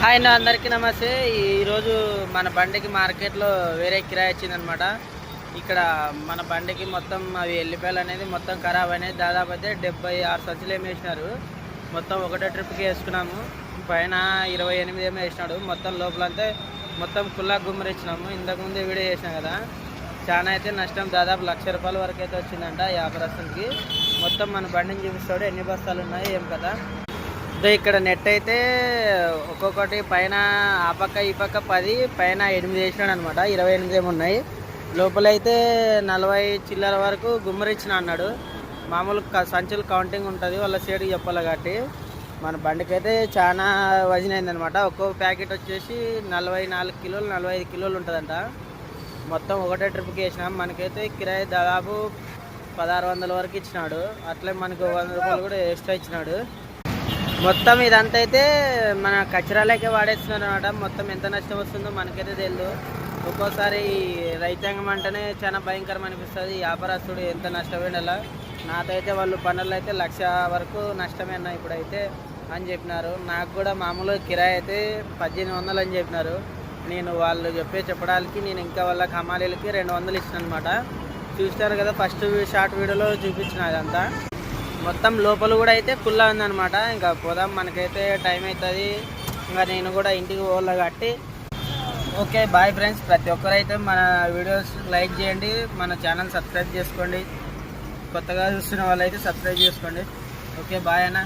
Hi అందరికీ నమస్తే. ఈరోజు మన బండికి మార్కెట్లో వేరే కిరాయి వచ్చిందనమాట. ఇక్కడ మన బండికి మొత్తం అవి ఎల్లిపాయలు అనేది మొత్తం ఖరాబ్ అనేది దాదాపు అయితే 76 సంచులు ఏమి వేసినారు. మొత్తం ఒకటే ట్రిప్కి వేసుకున్నాము. పైన 28 ఏమో వేసినాడు. మొత్తం లోపలంతా మొత్తం కుల్లా గుమ్మరిచ్చినాము. ఇంతకుముందు వీడియో చేసినాం కదా. చాలా అయితే నష్టం దాదాపు ₹1,00,000 వరకు అయితే వచ్చిందంట వ్యాపారస్తులకి. మొత్తం మన బండిని చూపిస్తాడు ఎన్ని బస్తాలు ఉన్నాయి ఏం కదా. ఇక్కడ నెట్ అయితే ఒక్కొక్కటి పైన ఆ పక్క ఈ పక్క 10 పైన 8 వేసినాడు అనమాట. 28 ఏమి ఉన్నాయి. లోపలైతే 40 చిల్లర వరకు గుమ్మరిచ్చిన అన్నాడు. మామూలు సంచులు కౌంటింగ్ ఉంటుంది వాళ్ళ సైడ్కి చెప్పాలి కాబట్టి. మన బండికి అయితే చాలా వజన్ అయిందనమాట. ఒక్కో ప్యాకెట్ వచ్చేసి 44 కిలోలు 45 కిలోలు ఉంటుందంట. మొత్తం ఒకటే ట్రిప్కి వేసినాం. మనకైతే కిరాయి దాదాపు 1600 వరకు ఇచ్చినాడు. అట్లే మనకు ₹100 కూడా ఎక్స్ట్రా ఇచ్చినాడు. మొత్తం ఇదంతా అయితే మన కచరాలకే వాడేస్తున్నారు అనమాట. మొత్తం ఎంత నష్టం వస్తుందో మనకైతే తెలియదు. ఒక్కోసారి రైతాంగం అంటేనే చాలా భయంకరం అనిపిస్తుంది. వ్యాపారస్తుడు ఎంత నష్టపోయినలా. నాకైతే వాళ్ళు పనులు అయితే 1,00,000 వరకు నష్టమేనా ఇప్పుడైతే అని చెప్పినారు. నాకు కూడా మామూలు కిరాయి అయితే 1800 అని చెప్పినారు. నేను వాళ్ళు చెప్పడానికి నేను ఇంకా వాళ్ళ హమాలీలకి 200 ఇచ్చిన అనమాట. చూస్తారు కదా ఫస్ట్ షార్ట్ వీడియోలో చూపించిన అదంతా. మొత్తం లోపల కూడా అయితే ఫుల్గా ఉందన్నమాట. ఇంకా పోదాం, మనకైతే టైం అవుతుంది. ఇంకా నేను కూడా ఇంటికి పోవాలి కాబట్టి. Okay bye friends. ప్రతి ఒక్కరైతే మన వీడియోస్ లైక్ చేయండి, మన ఛానల్ సబ్స్క్రైబ్ చేసుకోండి. కొత్తగా చూస్తున్న వాళ్ళైతే సబ్స్క్రైబ్ చేసుకోండి. ఓకే బాయ్ అన్న.